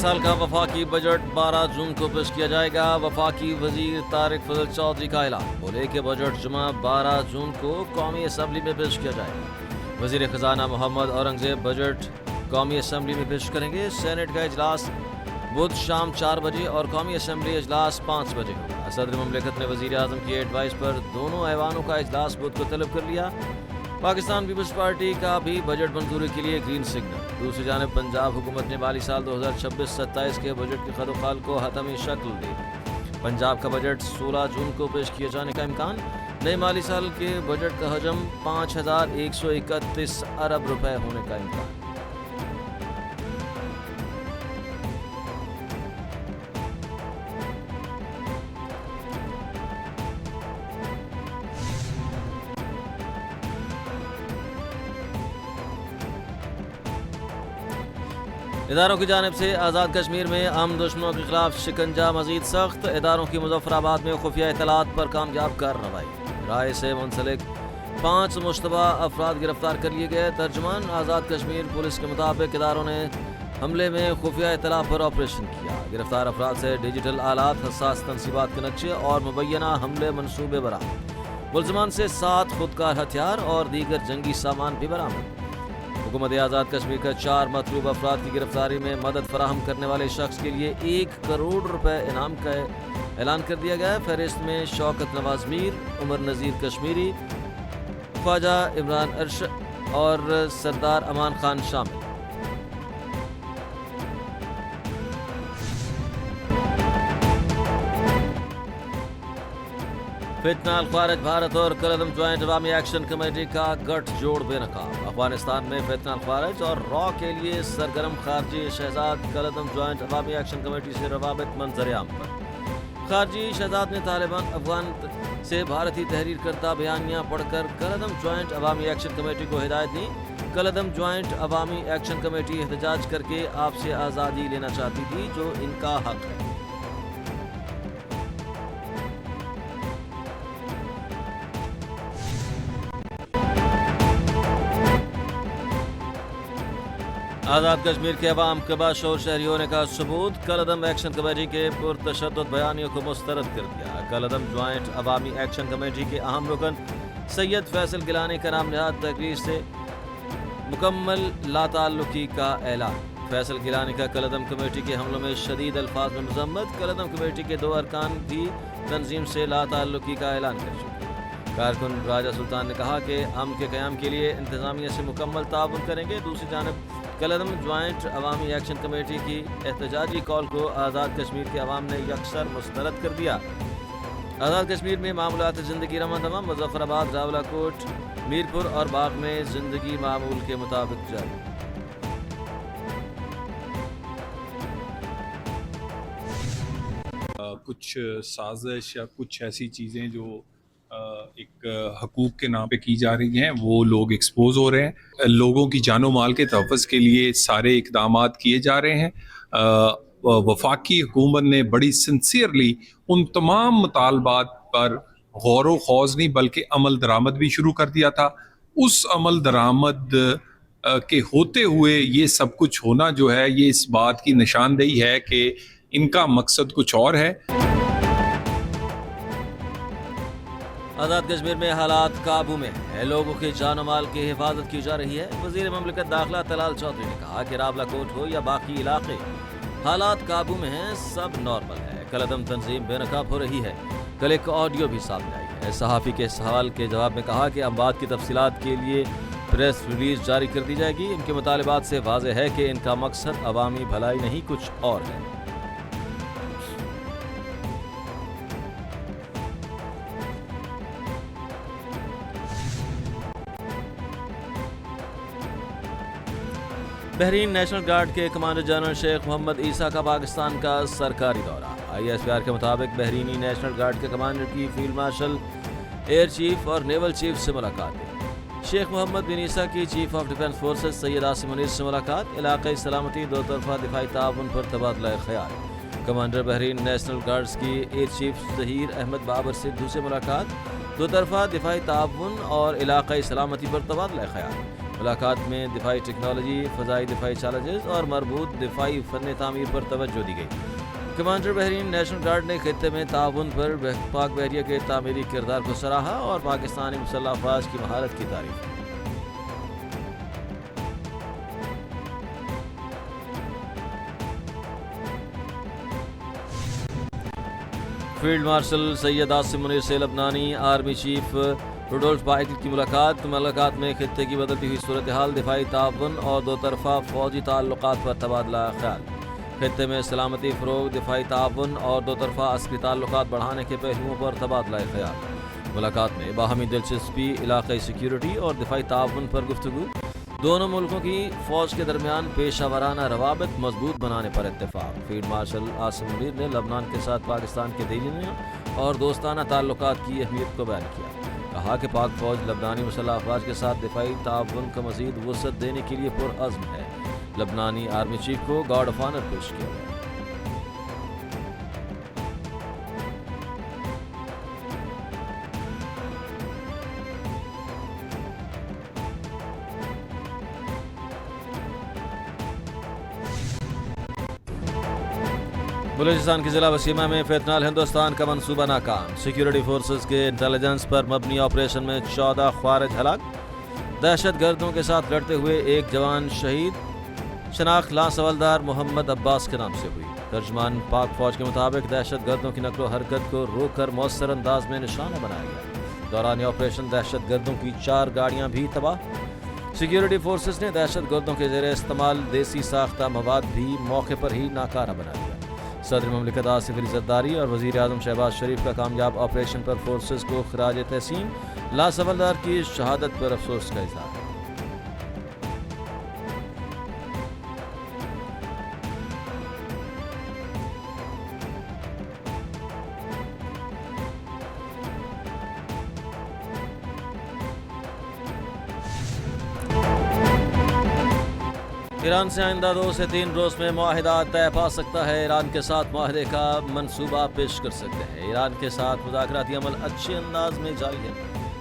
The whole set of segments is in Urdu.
سال کا وفاقی بجٹ 12 جون کو پیش کیا جائے گا. وفاقی وزیر طارق فضل چودھری کا اعلان. بولے کہ بجٹ جمعہ 12 جون کو قومی اسمبلی میں پیش کیا جائے گا. وزیر خزانہ محمد اورنگزیب بجٹ قومی اسمبلی میں پیش کریں گے. سینٹ کا اجلاس بدھ شام 4 بجے اور قومی اسمبلی اجلاس 5 بجے ہوگا. صدر مملکت نے وزیر اعظم کی ایڈوائس پر دونوں ایوانوں کا اجلاس بدھ کو طلب کر لیا. پاکستان پیپلز پارٹی کا بھی بجٹ منظوری کے لیے گرین سگنل. دوسری جانب پنجاب حکومت نے مالی سال 2026-27 کے بجٹ کی خد و خال کو حتمی شکل دی. پنجاب کا بجٹ 16 جون کو پیش کیے جانے کا امکان. نئے مالی سال کے بجٹ کا حجم 5131 ارب روپے ہونے کا امکان. اداروں کی جانب سے آزاد کشمیر میں امن دشمنوں کے خلاف شکنجہ مزید سخت. اداروں کی مظفر آباد میں خفیہ اطلاعات پر کامیاب کارروائی. رائے سے منسلک 5 مشتبہ افراد گرفتار کر لیے گئے. ترجمان آزاد کشمیر پولیس کے مطابق اداروں نے حملے میں خفیہ اطلاع پر آپریشن کیا. گرفتار افراد سے ڈیجیٹل آلات، حساس تنصیبات کے نقشے اور مبینہ حملے منصوبے برآمد. ملزمان سے 7 خودکار ہتھیار اور دیگر جنگی سامان بھی برآمد. حکومت آزاد کشمیر کا 4 مطلوب افراد کی گرفتاری میں مدد فراہم کرنے والے شخص کے لیے 1 کروڑ روپے انعام کا اعلان کر دیا گیا. فہرست میں شوکت نواز میر، عمر نذیر کشمیری، خواجہ عمران ارشد اور سردار امان خان شامل. فتنہ الخوارج بھارت اور کالعدم جوائنٹ عوامی ایکشن کمیٹی کا گٹھ جوڑ بے نقاب. افغانستان میں فتنہ الخوارج اور را کے لیے سرگرم خارجی شہزاد کالعدم جوائنٹ عوامی ایکشن کمیٹی سے روابط منظر عام پر. خارجی شہزاد نے طالبان افغان سے بھارتی تحریر کرتا بیانیہ پڑھ کر کالعدم جوائنٹ عوامی ایکشن کمیٹی کو ہدایت دی. کالعدم جوائنٹ عوامی ایکشن کمیٹی احتجاج کر کے آپ سے آزادی لینا چاہتی تھی جو ان کا حق ہے. آزاد کشمیر کے عوام کے باشعور شہریوں نے کا ثبوت. کالعدم ایکشن کمیٹی کے پرتشدد بیانیوں کو مسترد کر دیا. کالعدم جوائنٹ عوامی ایکشن کمیٹی کے اہم رکن سید فیصل گیلانی کا نام نہاد تقریر سے مکمل لا تعلقی کا اعلان. فیصل گیلانی کا کالعدم کمیٹی کے حملوں میں شدید الفاظ میں مذمت. کالعدم کمیٹی کے 2 ارکان بھی تنظیم سے لا تعلقی کا اعلان کر چکے. کارکن راجہ سلطان نے کہا کہ امن کے قیام کے لیے انتظامیہ سے مکمل تعاون کریں گے. دوسری جانب کالعدم جوائنٹ عوامی ایکشن کمیٹی کی احتجاجی کال کو آزاد کشمیر کے عوام نے یکسر مسترد کر دیا. آزاد کشمیر میں معمولات زندگی رواں دواں. مظفر آباد، راولہ کوٹ، میرپور اور باغ میں زندگی معمول کے مطابق جاری. کچھ سازش یا کچھ ایسی چیزیں جو ایک حقوق کے نام پہ کی جا رہی ہیں وہ لوگ ایکسپوز ہو رہے ہیں. لوگوں کی جان و مال کے تحفظ کے لیے سارے اقدامات کیے جا رہے ہیں. وفاقی حکومت نے بڑی سنسیئرلی ان تمام مطالبات پر غور و خوض نہیں بلکہ عمل درآمد بھی شروع کر دیا تھا. اس عمل درآمد کے ہوتے ہوئے یہ سب کچھ ہونا جو ہے یہ اس بات کی نشاندہی ہے کہ ان کا مقصد کچھ اور ہے. آزاد کشمیر میں حالات قابو میں ہے. لوگوں کی جان و مال کی حفاظت کی جا رہی ہے. وزیر مملکت داخلہ طلال چودھری نے کہا کہ راولہ کوٹ ہو یا باقی علاقے حالات قابو میں ہیں، سب نارمل ہے. کالعدم تنظیم بے نقاب ہو رہی ہے. کل ایک آڈیو بھی سامنے آئی ہے. صحافی کے سوال کے جواب میں کہا کہ اموات کی تفصیلات کے لیے پریس ریلیز جاری کر دی جائے گی. ان کے مطالبات سے واضح ہے کہ ان کا مقصد عوامی بھلائی نہیں کچھ اور ہے. بحرین نیشنل گارڈ کے کمانڈر جنرل شیخ محمد عیسیٰ کا پاکستان کا سرکاری دورہ. ISPR کے مطابق بحرینی نیشنل گارڈ کے کمانڈر کی فیلڈ مارشل، ایئر چیف اور نیول چیف سے ملاقات ہے. شیخ محمد بن عیسیٰ کی chief of defence forces Syed Asim Munir سے ملاقات. علاقائی سلامتی، 2 طرفہ دفاعی تعاون پر تبادلہ خیال. کمانڈر بحرین نیشنل گارڈز کی ایئر چیف ظہیر احمد بابر سدھو سے ملاقات. 2 طرفہ دفاعی تعاون اور علاقائی سلامتی پر تبادلہ خیال. ملاقات میں دفاعی ٹیکنالوجی، فضائی دفاعی چیلنجز اور مربوط دفاعی فن تعمیر پر توجہ دی گئی۔ کمانڈر بحرین نیشنل گارڈ نے خطے میں تعاون پر پاک بحریہ کے تعمیری کردار کو سراہا اور پاکستانی مسلح افواج کی مہارت کی تعریف کی۔ فیلڈ مارشل سید عاصم منیر سے لبنانی آرمی چیف روڈولف بائیگل کی ملاقات میں خطے کی بدلتی ہوئی صورتحال، دفاعی تعاون اور دو طرفہ فوجی تعلقات پر تبادلہ خیال۔ خطے میں سلامتی فروغ، دفاعی تعاون اور دو طرفہ عسکری تعلقات بڑھانے کے پہلوؤں پر تبادلہ خیال۔ ملاقات میں باہمی دلچسپی، علاقائی سیکیورٹی اور دفاعی تعاون پر گفتگو۔ دونوں ملکوں کی فوج کے درمیان پیشہ ورانہ روابط مضبوط بنانے پر اتفاق۔ فیلڈ مارشل عاصم منیر نے لبنان کے ساتھ پاکستان کے دینی اور دوستانہ تعلقات کی اہمیت کو بیان کیا۔ کہا کہ پاک فوج لبنانی مسلح افواج کے ساتھ دفاعی تعاون کا مزید وسعت دینے کے لیے پرعزم ہے۔ لبنانی آرمی چیف کو گارڈ آف آنر پیش کیا گیا۔ بلوچستان کے ضلع وسیمہ میں فیتنال ہندوستان کا منصوبہ ناکام، سیکیورٹی فورسز کے انٹیلیجنس پر مبنی آپریشن میں 14 خوارج ہلاک، دہشت گردوں کے ساتھ لڑتے ہوئے ایک جوان شہید، شناخت لانسولدار محمد عباس کے نام سے ہوئی۔ ترجمان پاک فوج کے مطابق دہشت گردوں کی نقل و حرکت کو روک کر مؤثر انداز میں نشانہ بنایا گیا۔ دوران آپریشن دہشت گردوں کی 4 گاڑیاں بھی تباہ۔ سیکیورٹی فورسز نے دہشت گردوں کے زیر استعمال دیسی ساختہ مواد بھی موقع پر ہی ناکارہ بنا دیا۔ صدر مملکت آصف علی زرداری اور وزیر اعظم شہباز شریف کا کامیاب آپریشن پر فورسز کو خراج تحسین، لانسولدار کی شہادت پر افسوس کا اظہار۔ ایران سے آئندہ 2 سے 3 روز میں معاہدات طے پا سکتا ہے، ایران کے ساتھ معاہدے کا منصوبہ پیش کر سکتے ہیں۔ ایران کے ساتھ مذاکراتی عمل اچھے انداز میں جاری ہے۔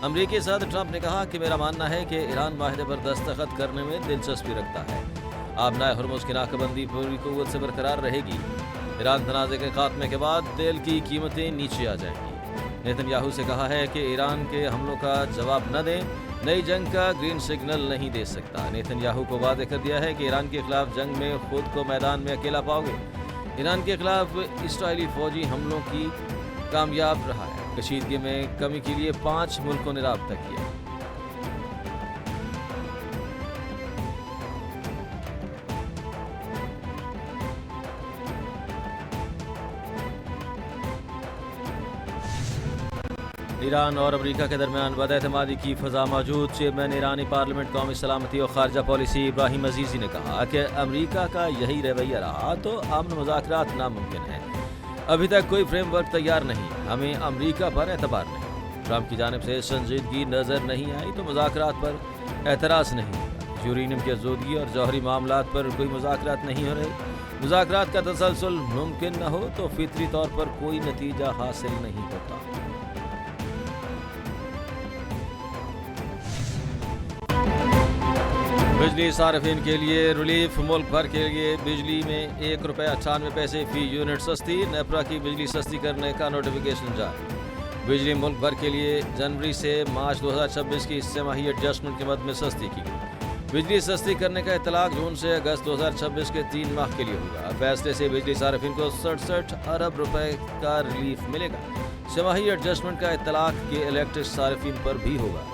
امریکی صدر ٹرمپ نے کہا کہ میرا ماننا ہے کہ ایران معاہدے پر دستخط کرنے میں دلچسپی رکھتا ہے۔ آبنائے ہرمز کی ناکہ بندی پوری قوت سے برقرار رہے گی۔ ایران تنازع کے خاتمے کے بعد تیل کی قیمتیں نیچے آ جائیں گی۔ نیتن یاہو سے کہا ہے کہ ایران کے حملوں کا جواب نہ دیں، نئی جنگ کا گرین سگنل نہیں دے سکتا۔ نیتن یاہو کو واضح کر دیا ہے کہ ایران کے خلاف جنگ میں خود کو میدان میں اکیلا پاؤ گے۔ ایران کے خلاف اسرائیلی فوجی حملوں کی کامیاب رہا ہے۔ کشیدگی میں کمی کے لیے 5 ملکوں نے رابطہ کیا۔ ایران اور امریکہ کے درمیان بد اعتمادی کی فضا موجود۔ چیئرمین ایرانی پارلیمنٹ قومی سلامتی اور خارجہ پالیسی ابراہیم عزیزی نے کہا کہ امریکہ کا یہی رویہ رہا تو امن مذاکرات ناممکن ہیں۔ ابھی تک کوئی فریم ورک تیار نہیں، ہمیں امریکہ پر اعتبار نہیں۔ ٹرمپ کی جانب سے سنجیدگی نظر نہیں آئی تو مذاکرات پر اعتراض نہیں ہوگا۔ یورینیم کے زودگی اور جوہری معاملات پر کوئی مذاکرات نہیں ہو رہے۔ مذاکرات کا تسلسل ممکن نہ ہو تو فطری طور پر کوئی نتیجہ حاصل نہیں ہوتا۔ بجلی صارفین کے لیے ریلیف، ملک بھر کے لیے بجلی میں ₹1.98 فی یونٹ سستی، نیپرا کی بجلی سستی کرنے کا نوٹیفیکیشن جاری۔ بجلی ملک بھر کے لیے جنوری سے مارچ 2026 کی سہ ماہی ایڈجسٹمنٹ کی مد میں سستی کی گئی۔ بجلی سستی کرنے کا اطلاق جون سے اگست 2026 کے 3 ماہ کے لیے ہوگا۔ فیصلے سے بجلی صارفین کو 67 ارب روپے کا ریلیف ملے گا۔ سہ ماہی ایڈجسٹمنٹ کا اطلاق کے الیکٹرک صارفین پر بھی ہوگا۔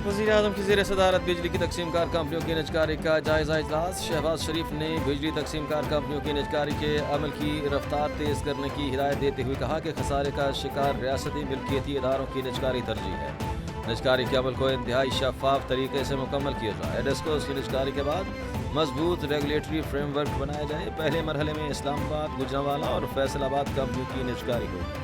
وزیر اعظم کی زیر صدارت بجلی کی تقسیم کار کمپنیوں کی نجکاری کا جائزہ اجلاس۔ شہباز شریف نے بجلی تقسیم کار کمپنیوں کی نجکاری کے عمل کی رفتار تیز کرنے کی ہدایت دیتے ہوئے کہا کہ خسارے کا شکار ریاستی ملکیتی اداروں کی نجکاری ترجیح ہے۔ نجکاری کے عمل کو انتہائی شفاف طریقے سے مکمل کیا جائے۔ ڈسکوز کی نجکاری کے بعد مضبوط ریگولیٹری فریم ورک بنایا جائے۔ پہلے مرحلے میں اسلام آباد، گوجرانوالہ اور فیصل آباد کمپنیوں کی نجکاری ہوگی۔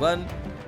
1,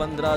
15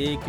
1